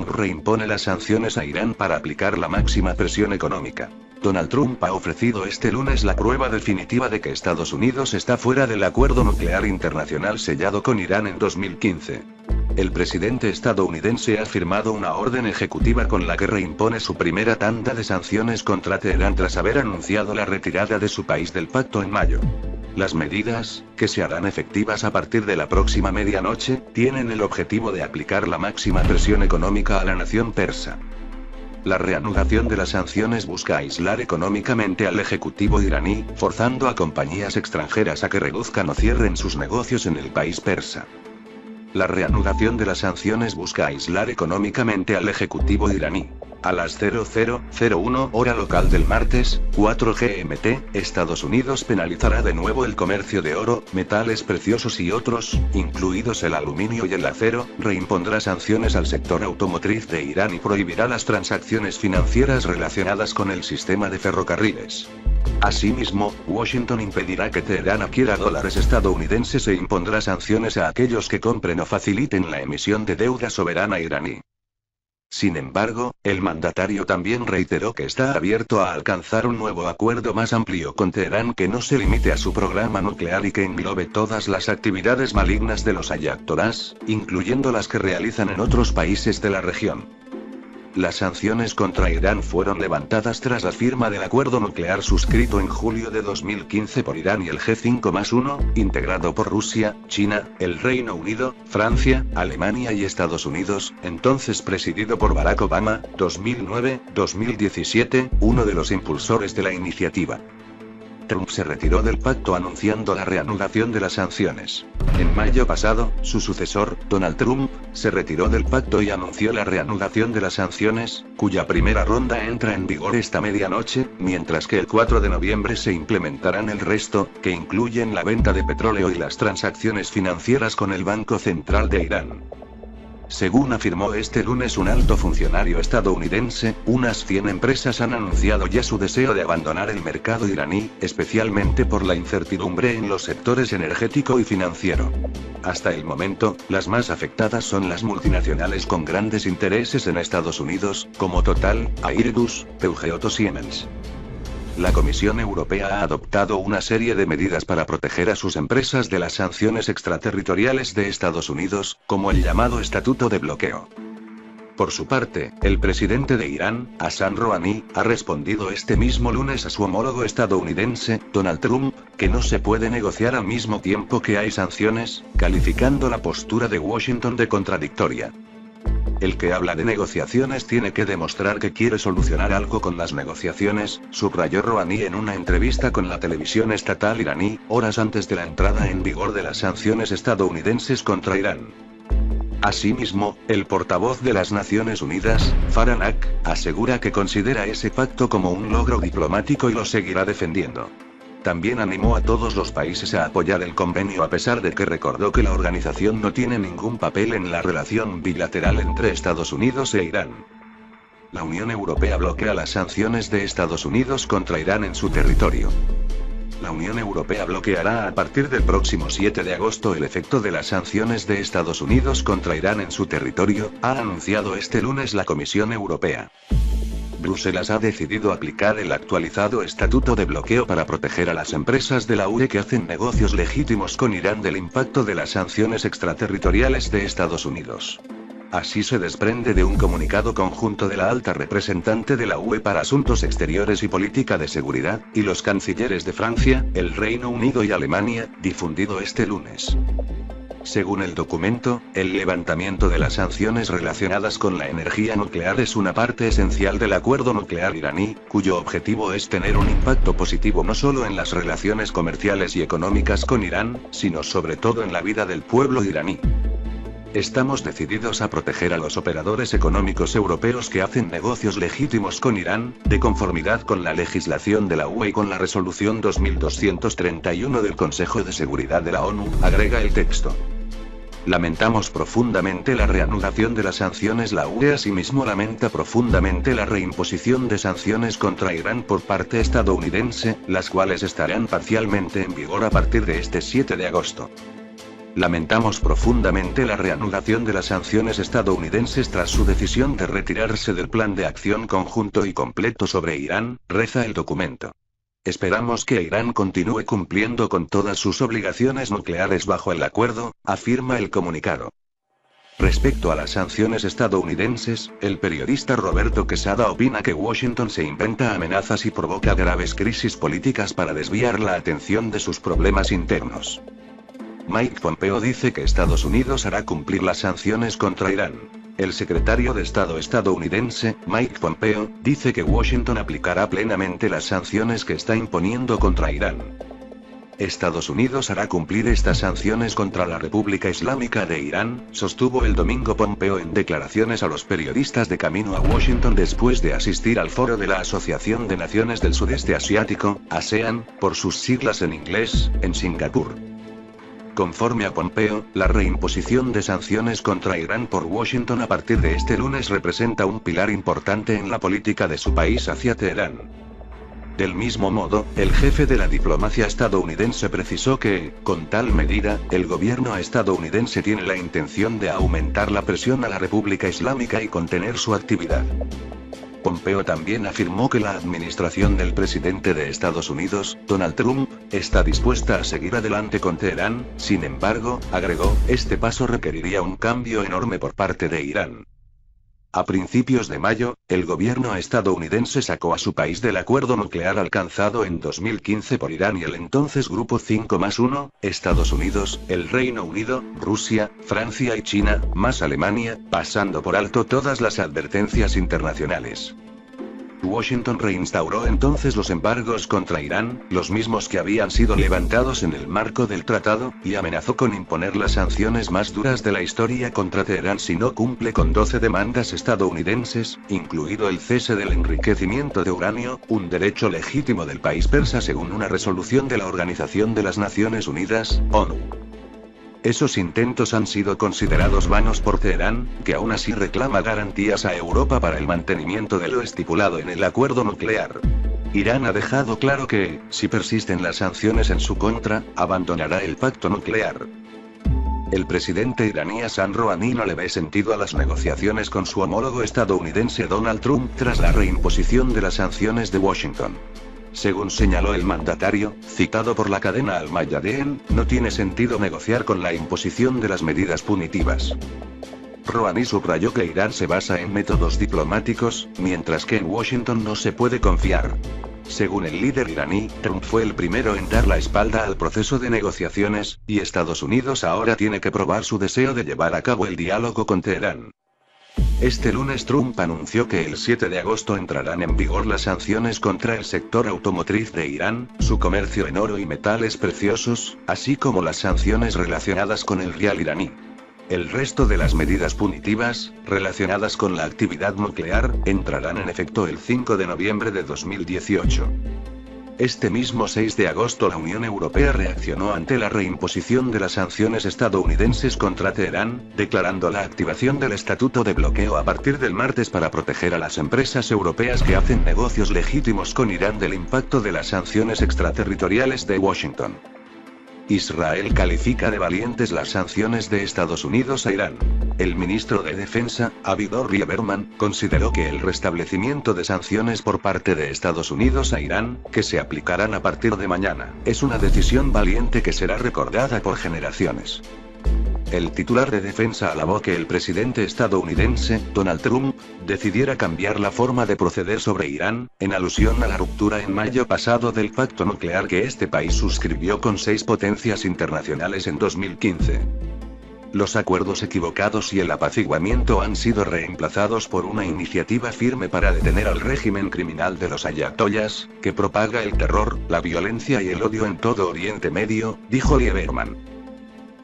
Trump reimpone las sanciones a Irán para aplicar la máxima presión económica. Donald Trump ha ofrecido este lunes la prueba definitiva de que Estados Unidos está fuera del acuerdo nuclear internacional sellado con Irán en 2015. El presidente estadounidense ha firmado una orden ejecutiva con la que reimpone su primera tanda de sanciones contra Teherán tras haber anunciado la retirada de su país del pacto en mayo. Las medidas, que se harán efectivas a partir de la próxima medianoche, tienen el objetivo de aplicar la máxima presión económica a la nación persa. La reanudación de las sanciones busca aislar económicamente al ejecutivo iraní, forzando a compañías extranjeras a que reduzcan o cierren sus negocios en el país persa. La reanudación de las sanciones busca aislar económicamente al ejecutivo iraní. A las 00:01 hora local del martes, 4 GMT, Estados Unidos penalizará de nuevo el comercio de oro, metales preciosos y otros, incluidos el aluminio y el acero, reimpondrá sanciones al sector automotriz de Irán y prohibirá las transacciones financieras relacionadas con el sistema de ferrocarriles. Asimismo, Washington impedirá que Teherán adquiera dólares estadounidenses e impondrá sanciones a aquellos que compren o faciliten la emisión de deuda soberana iraní. Sin embargo, el mandatario también reiteró que está abierto a alcanzar un nuevo acuerdo más amplio con Teherán que no se limite a su programa nuclear y que englobe todas las actividades malignas de los ayatolás, incluyendo las que realizan en otros países de la región. Las sanciones contra Irán fueron levantadas tras la firma del acuerdo nuclear suscrito en julio de 2015 por Irán y el G5+1, integrado por Rusia, China, el Reino Unido, Francia, Alemania y Estados Unidos, entonces presidido por Barack Obama, 2009-2017, uno de los impulsores de la iniciativa. Trump se retiró del pacto anunciando la reanudación de las sanciones. En mayo pasado, su sucesor, Donald Trump, se retiró del pacto y anunció la reanudación de las sanciones, cuya primera ronda entra en vigor esta medianoche, mientras que el 4 de noviembre se implementarán el resto, que incluyen la venta de petróleo y las transacciones financieras con el Banco Central de Irán. Según afirmó este lunes un alto funcionario estadounidense, unas 100 empresas han anunciado ya su deseo de abandonar el mercado iraní, especialmente por la incertidumbre en los sectores energético y financiero. Hasta el momento, las más afectadas son las multinacionales con grandes intereses en Estados Unidos, como Total, Airbus, Peugeot o Siemens. La Comisión Europea ha adoptado una serie de medidas para proteger a sus empresas de las sanciones extraterritoriales de Estados Unidos, como el llamado Estatuto de Bloqueo. Por su parte, el presidente de Irán, Hassan Rouhani, ha respondido este mismo lunes a su homólogo estadounidense, Donald Trump, que no se puede negociar al mismo tiempo que hay sanciones, calificando la postura de Washington de contradictoria. El que habla de negociaciones tiene que demostrar que quiere solucionar algo con las negociaciones, subrayó Rouhani en una entrevista con la televisión estatal iraní, horas antes de la entrada en vigor de las sanciones estadounidenses contra Irán. Asimismo, el portavoz de las Naciones Unidas, Farhan Haq, asegura que considera ese pacto como un logro diplomático y lo seguirá defendiendo. También animó a todos los países a apoyar el convenio a pesar de que recordó que la organización no tiene ningún papel en la relación bilateral entre Estados Unidos e Irán. La Unión Europea bloquea las sanciones de Estados Unidos contra Irán en su territorio. La Unión Europea bloqueará a partir del próximo 7 de agosto el efecto de las sanciones de Estados Unidos contra Irán en su territorio, ha anunciado este lunes la Comisión Europea. Bruselas ha decidido aplicar el actualizado estatuto de bloqueo para proteger a las empresas de la UE que hacen negocios legítimos con Irán del impacto de las sanciones extraterritoriales de Estados Unidos. Así se desprende de un comunicado conjunto de la alta representante de la UE para Asuntos Exteriores y Política de Seguridad, y los cancilleres de Francia, el Reino Unido y Alemania, difundido este lunes. Según el documento, el levantamiento de las sanciones relacionadas con la energía nuclear es una parte esencial del acuerdo nuclear iraní, cuyo objetivo es tener un impacto positivo no solo en las relaciones comerciales y económicas con Irán, sino sobre todo en la vida del pueblo iraní. Estamos decididos a proteger a los operadores económicos europeos que hacen negocios legítimos con Irán, de conformidad con la legislación de la UE y con la resolución 2231 del Consejo de Seguridad de la ONU, agrega el texto. Lamentamos profundamente la reanudación de las sanciones. La UE asimismo lamenta profundamente la reimposición de sanciones contra Irán por parte estadounidense, las cuales estarán parcialmente en vigor a partir de este 7 de agosto. Lamentamos profundamente la reanudación de las sanciones estadounidenses tras su decisión de retirarse del Plan de Acción Conjunto y Completo sobre Irán, reza el documento. Esperamos que Irán continúe cumpliendo con todas sus obligaciones nucleares bajo el acuerdo, afirma el comunicado. Respecto a las sanciones estadounidenses, el periodista Roberto Quesada opina que Washington se inventa amenazas y provoca graves crisis políticas para desviar la atención de sus problemas internos. Mike Pompeo dice que Estados Unidos hará cumplir las sanciones contra Irán. El secretario de Estado estadounidense, Mike Pompeo, dice que Washington aplicará plenamente las sanciones que está imponiendo contra Irán. Estados Unidos hará cumplir estas sanciones contra la República Islámica de Irán, sostuvo el domingo Pompeo en declaraciones a los periodistas de camino a Washington después de asistir al foro de la Asociación de Naciones del Sudeste Asiático, ASEAN, por sus siglas en inglés, en Singapur. Conforme a Pompeo, la reimposición de sanciones contra Irán por Washington a partir de este lunes representa un pilar importante en la política de su país hacia Teherán. Del mismo modo, el jefe de la diplomacia estadounidense precisó que, con tal medida, el gobierno estadounidense tiene la intención de aumentar la presión a la República Islámica y contener su actividad. Pompeo también afirmó que la administración del presidente de Estados Unidos, Donald Trump, está dispuesta a seguir adelante con Teherán. Sin embargo, agregó, este paso requeriría un cambio enorme por parte de Irán. A principios de mayo, el gobierno estadounidense sacó a su país del acuerdo nuclear alcanzado en 2015 por Irán y el entonces Grupo 5+1, Estados Unidos, el Reino Unido, Rusia, Francia y China, más Alemania, pasando por alto todas las advertencias internacionales. Washington reinstauró entonces los embargos contra Irán, los mismos que habían sido levantados en el marco del tratado, y amenazó con imponer las sanciones más duras de la historia contra Teherán si no cumple con 12 demandas estadounidenses, incluido el cese del enriquecimiento de uranio, un derecho legítimo del país persa según una resolución de la Organización de las Naciones Unidas, ONU. Esos intentos han sido considerados vanos por Teherán, que aún así reclama garantías a Europa para el mantenimiento de lo estipulado en el acuerdo nuclear. Irán ha dejado claro que, si persisten las sanciones en su contra, abandonará el pacto nuclear. El presidente iraní Hassan Rouhani no le ve sentido a las negociaciones con su homólogo estadounidense Donald Trump tras la reimposición de las sanciones de Washington. Según señaló el mandatario, citado por la cadena Al Mayadeen, no tiene sentido negociar con la imposición de las medidas punitivas. Rouhani subrayó que Irán se basa en métodos diplomáticos, mientras que en Washington no se puede confiar. Según el líder iraní, Trump fue el primero en dar la espalda al proceso de negociaciones, y Estados Unidos ahora tiene que probar su deseo de llevar a cabo el diálogo con Teherán. Este lunes Trump anunció que el 7 de agosto entrarán en vigor las sanciones contra el sector automotriz de Irán, su comercio en oro y metales preciosos, así como las sanciones relacionadas con el rial iraní. El resto de las medidas punitivas, relacionadas con la actividad nuclear, entrarán en efecto el 5 de noviembre de 2018. Este mismo 6 de agosto la Unión Europea reaccionó ante la reimposición de las sanciones estadounidenses contra Teherán, declarando la activación del estatuto de bloqueo a partir del martes para proteger a las empresas europeas que hacen negocios legítimos con Irán del impacto de las sanciones extraterritoriales de Washington. Israel califica de valientes las sanciones de Estados Unidos a Irán. El ministro de Defensa, Avigdor Lieberman, consideró que el restablecimiento de sanciones por parte de Estados Unidos a Irán, que se aplicarán a partir de mañana, es una decisión valiente que será recordada por generaciones. El titular de Defensa alabó que el presidente estadounidense, Donald Trump, decidiera cambiar la forma de proceder sobre Irán, en alusión a la ruptura en mayo pasado del pacto nuclear que este país suscribió con 6 potencias internacionales en 2015. Los acuerdos equivocados y el apaciguamiento han sido reemplazados por una iniciativa firme para detener al régimen criminal de los ayatollas, que propaga el terror, la violencia y el odio en todo Oriente Medio, dijo Lieberman.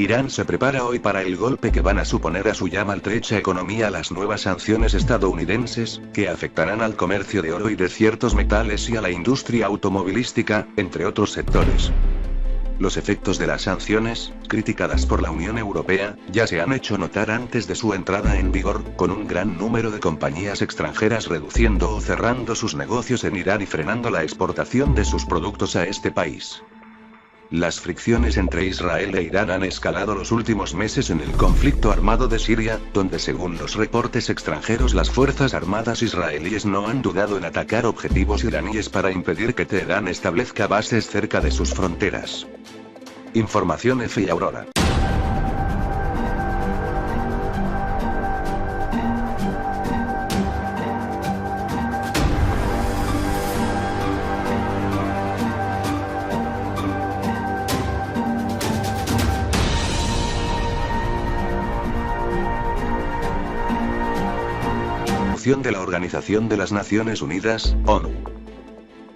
Irán se prepara hoy para el golpe que van a suponer a su ya maltrecha economía las nuevas sanciones estadounidenses, que afectarán al comercio de oro y de ciertos metales y a la industria automovilística, entre otros sectores. Los efectos de las sanciones, criticadas por la Unión Europea, ya se han hecho notar antes de su entrada en vigor, con un gran número de compañías extranjeras reduciendo o cerrando sus negocios en Irán y frenando la exportación de sus productos a este país. Las fricciones entre Israel e Irán han escalado los últimos meses en el conflicto armado de Siria, donde según los reportes extranjeros las fuerzas armadas israelíes no han dudado en atacar objetivos iraníes para impedir que Teherán establezca bases cerca de sus fronteras. Información F y Aurora. De la Organización de las Naciones Unidas, ONU.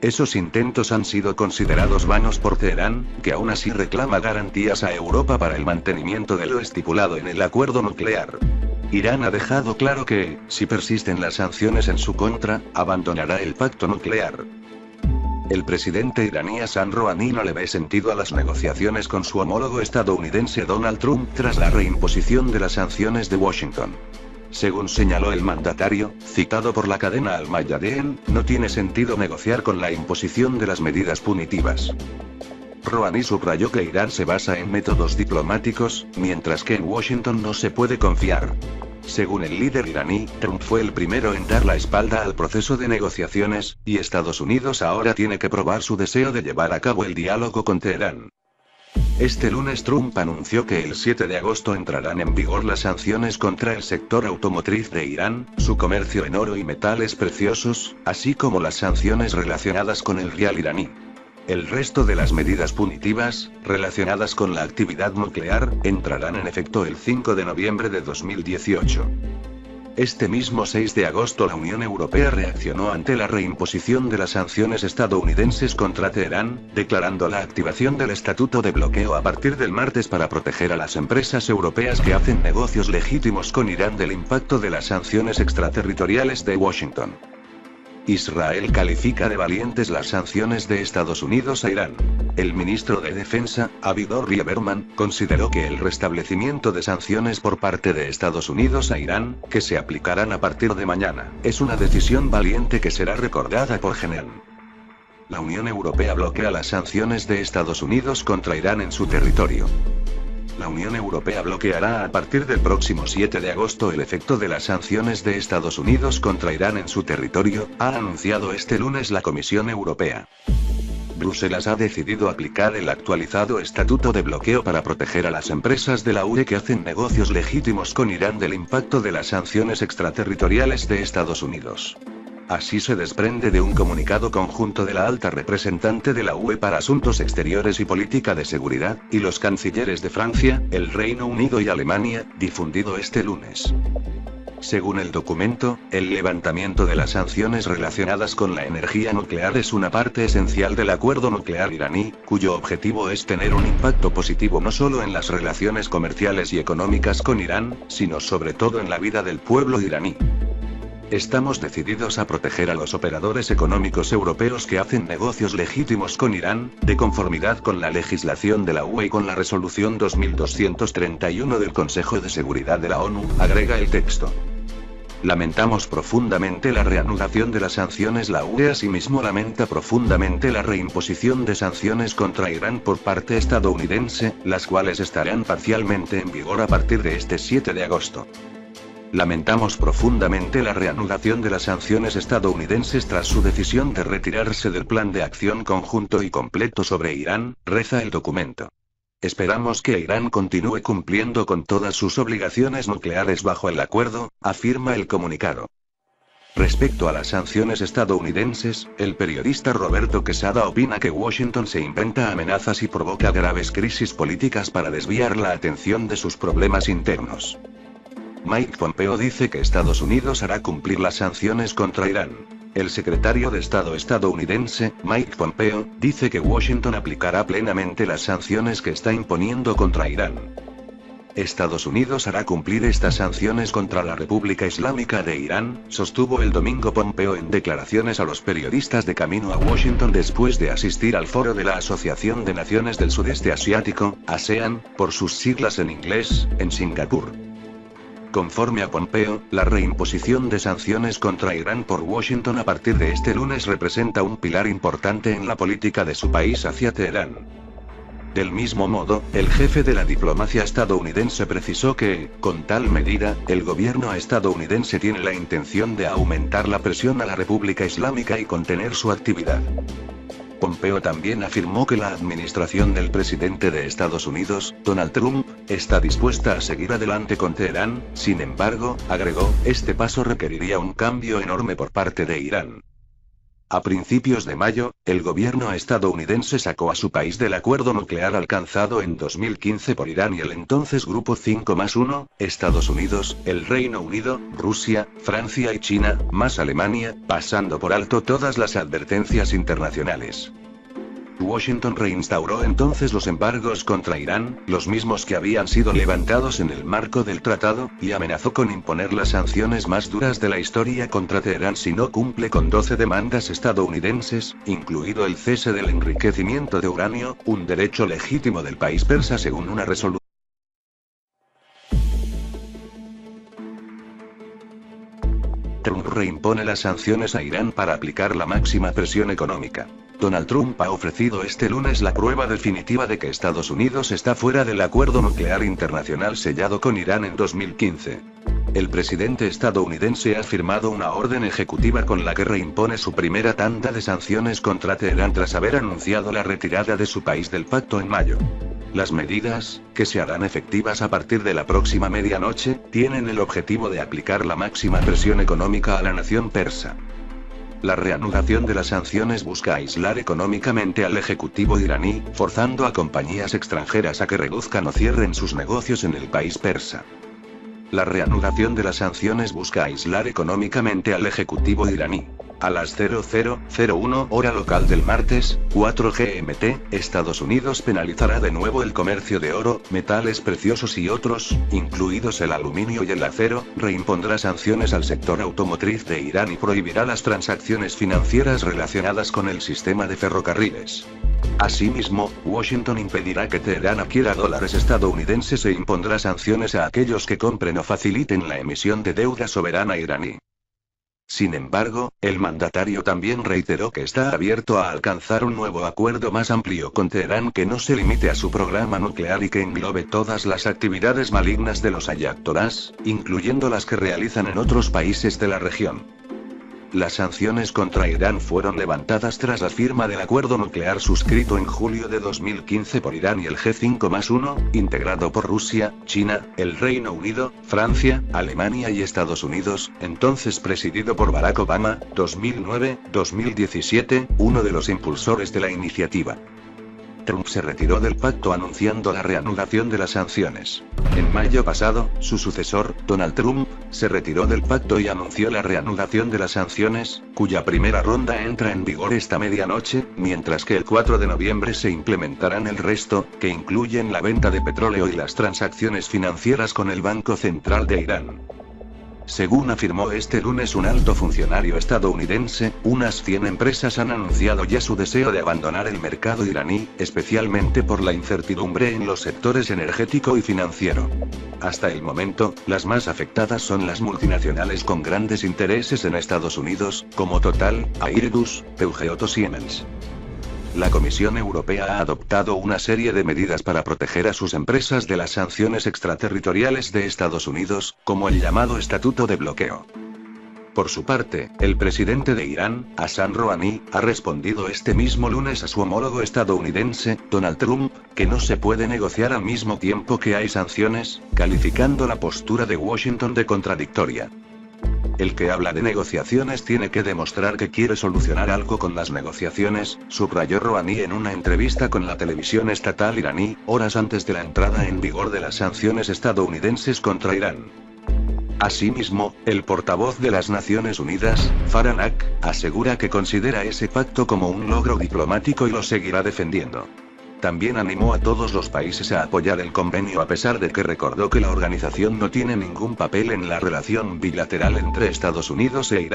Esos intentos han sido considerados vanos por Teherán, que aún así reclama garantías a Europa para el mantenimiento de lo estipulado en el acuerdo nuclear. Irán ha dejado claro que, si persisten las sanciones en su contra, abandonará el pacto nuclear. El presidente iraní Hassan Rouhani no le ve sentido a las negociaciones con su homólogo estadounidense Donald Trump tras la reimposición de las sanciones de Washington. Según señaló el mandatario, citado por la cadena Al Mayadeen, no tiene sentido negociar con la imposición de las medidas punitivas. Rouhani subrayó que Irán se basa en métodos diplomáticos, mientras que en Washington no se puede confiar. Según el líder iraní, Trump fue el primero en dar la espalda al proceso de negociaciones, y Estados Unidos ahora tiene que probar su deseo de llevar a cabo el diálogo con Teherán. Este lunes Trump anunció que el 7 de agosto entrarán en vigor las sanciones contra el sector automotriz de Irán, su comercio en oro y metales preciosos, así como las sanciones relacionadas con el rial iraní. El resto de las medidas punitivas, relacionadas con la actividad nuclear, entrarán en efecto el 5 de noviembre de 2018. Este mismo 6 de agosto la Unión Europea reaccionó ante la reimposición de las sanciones estadounidenses contra Teherán, declarando la activación del estatuto de bloqueo a partir del martes para proteger a las empresas europeas que hacen negocios legítimos con Irán del impacto de las sanciones extraterritoriales de Washington. Israel califica de valientes las sanciones de Estados Unidos a Irán. El ministro de Defensa, Avigdor Lieberman, consideró que el restablecimiento de sanciones por parte de Estados Unidos a Irán, que se aplicarán a partir de mañana, es una decisión valiente que será recordada por Genève. La Unión Europea bloquea las sanciones de Estados Unidos contra Irán en su territorio. La Unión Europea bloqueará a partir del próximo 7 de agosto el efecto de las sanciones de Estados Unidos contra Irán en su territorio, ha anunciado este lunes la Comisión Europea. Bruselas ha decidido aplicar el actualizado estatuto de bloqueo para proteger a las empresas de la UE que hacen negocios legítimos con Irán del impacto de las sanciones extraterritoriales de Estados Unidos. Así se desprende de un comunicado conjunto de la alta representante de la UE para Asuntos Exteriores y Política de Seguridad, y los cancilleres de Francia, el Reino Unido y Alemania, difundido este lunes. Según el documento, el levantamiento de las sanciones relacionadas con la energía nuclear es una parte esencial del acuerdo nuclear iraní, cuyo objetivo es tener un impacto positivo no solo en las relaciones comerciales y económicas con Irán, sino sobre todo en la vida del pueblo iraní. Estamos decididos a proteger a los operadores económicos europeos que hacen negocios legítimos con Irán, de conformidad con la legislación de la UE y con la resolución 2231 del Consejo de Seguridad de la ONU, agrega el texto. Lamentamos profundamente la reanudación de las sanciones. La UE asimismo lamenta profundamente la reimposición de sanciones contra Irán por parte estadounidense, las cuales estarán parcialmente en vigor a partir de este 7 de agosto. Lamentamos profundamente la reanudación de las sanciones estadounidenses tras su decisión de retirarse del plan de acción conjunto y completo sobre Irán, reza el documento. Esperamos que Irán continúe cumpliendo con todas sus obligaciones nucleares bajo el acuerdo, afirma el comunicado. Respecto a las sanciones estadounidenses, el periodista Roberto Quesada opina que Washington se inventa amenazas y provoca graves crisis políticas para desviar la atención de sus problemas internos. Mike Pompeo dice que Estados Unidos hará cumplir las sanciones contra Irán. El secretario de Estado estadounidense, Mike Pompeo, dice que Washington aplicará plenamente las sanciones que está imponiendo contra Irán. Estados Unidos hará cumplir estas sanciones contra la República Islámica de Irán, sostuvo el domingo Pompeo en declaraciones a los periodistas de camino a Washington después de asistir al foro de la Asociación de Naciones del Sudeste Asiático, ASEAN, por sus siglas en inglés, en Singapur. Conforme a Pompeo, la reimposición de sanciones contra Irán por Washington a partir de este lunes representa un pilar importante en la política de su país hacia Teherán. Del mismo modo, el jefe de la diplomacia estadounidense precisó que, con tal medida, el gobierno estadounidense tiene la intención de aumentar la presión a la República Islámica y contener su actividad. Pompeo también afirmó que la administración del presidente de Estados Unidos, Donald Trump, está dispuesta a seguir adelante con Teherán. Sin embargo, agregó, este paso requeriría un cambio enorme por parte de Irán. A principios de mayo, el gobierno estadounidense sacó a su país del acuerdo nuclear alcanzado en 2015 por Irán y el entonces Grupo 5+1, Estados Unidos, el Reino Unido, Rusia, Francia y China, más Alemania, pasando por alto todas las advertencias internacionales. Washington reinstauró entonces los embargos contra Irán, los mismos que habían sido levantados en el marco del tratado, y amenazó con imponer las sanciones más duras de la historia contra Teherán si no cumple con 12 demandas estadounidenses, incluido el cese del enriquecimiento de uranio, un derecho legítimo del país persa según una resolución. Trump reimpone las sanciones a Irán para aplicar la máxima presión económica. Donald Trump ha ofrecido este lunes la prueba definitiva de que Estados Unidos está fuera del acuerdo nuclear internacional sellado con Irán en 2015. El presidente estadounidense ha firmado una orden ejecutiva con la que reimpone su primera tanda de sanciones contra Teherán tras haber anunciado la retirada de su país del pacto en mayo. Las medidas, que se harán efectivas a partir de la próxima medianoche, tienen el objetivo de aplicar la máxima presión económica a la nación persa. La reanudación de las sanciones busca aislar económicamente al ejecutivo iraní, forzando a compañías extranjeras a que reduzcan o cierren sus negocios en el país persa. La reanudación de las sanciones busca aislar económicamente al ejecutivo iraní. A las 00:01 hora local del martes, 4 GMT, Estados Unidos penalizará de nuevo el comercio de oro, metales preciosos y otros, incluidos el aluminio y el acero, reimpondrá sanciones al sector automotriz de Irán y prohibirá las transacciones financieras relacionadas con el sistema de ferrocarriles. Asimismo, Washington impedirá que Teherán adquiera dólares estadounidenses e impondrá sanciones a aquellos que compren o faciliten la emisión de deuda soberana iraní. Sin embargo, el mandatario también reiteró que está abierto a alcanzar un nuevo acuerdo más amplio con Teherán que no se limite a su programa nuclear y que englobe todas las actividades malignas de los ayatolás, incluyendo las que realizan en otros países de la región. Las sanciones contra Irán fueron levantadas tras la firma del acuerdo nuclear suscrito en julio de 2015 por Irán y el G5+1, integrado por Rusia, China, el Reino Unido, Francia, Alemania y Estados Unidos, entonces presidido por Barack Obama, 2009-2017, uno de los impulsores de la iniciativa. Trump se retiró del pacto anunciando la reanudación de las sanciones. En mayo pasado, su sucesor, Donald Trump, se retiró del pacto y anunció la reanudación de las sanciones, cuya primera ronda entra en vigor esta medianoche, mientras que el 4 de noviembre se implementarán el resto, que incluyen la venta de petróleo y las transacciones financieras con el Banco Central de Irán. Según afirmó este lunes un alto funcionario estadounidense, unas 100 empresas han anunciado ya su deseo de abandonar el mercado iraní, especialmente por la incertidumbre en los sectores energético y financiero. Hasta el momento, las más afectadas son las multinacionales con grandes intereses en Estados Unidos, como Total, Airbus, Peugeot o Siemens. La Comisión Europea ha adoptado una serie de medidas para proteger a sus empresas de las sanciones extraterritoriales de Estados Unidos, como el llamado Estatuto de Bloqueo. Por su parte, el presidente de Irán, Hassan Rouhani, ha respondido este mismo lunes a su homólogo estadounidense, Donald Trump, que no se puede negociar al mismo tiempo que hay sanciones, calificando la postura de Washington de contradictoria. El que habla de negociaciones tiene que demostrar que quiere solucionar algo con las negociaciones, subrayó Rouhani en una entrevista con la televisión estatal iraní, horas antes de la entrada en vigor de las sanciones estadounidenses contra Irán. Asimismo, el portavoz de las Naciones Unidas, Farhan Haq, asegura que considera ese pacto como un logro diplomático y lo seguirá defendiendo. También animó a todos los países a apoyar el convenio a pesar de que recordó que la organización no tiene ningún papel en la relación bilateral entre Estados Unidos e Irán.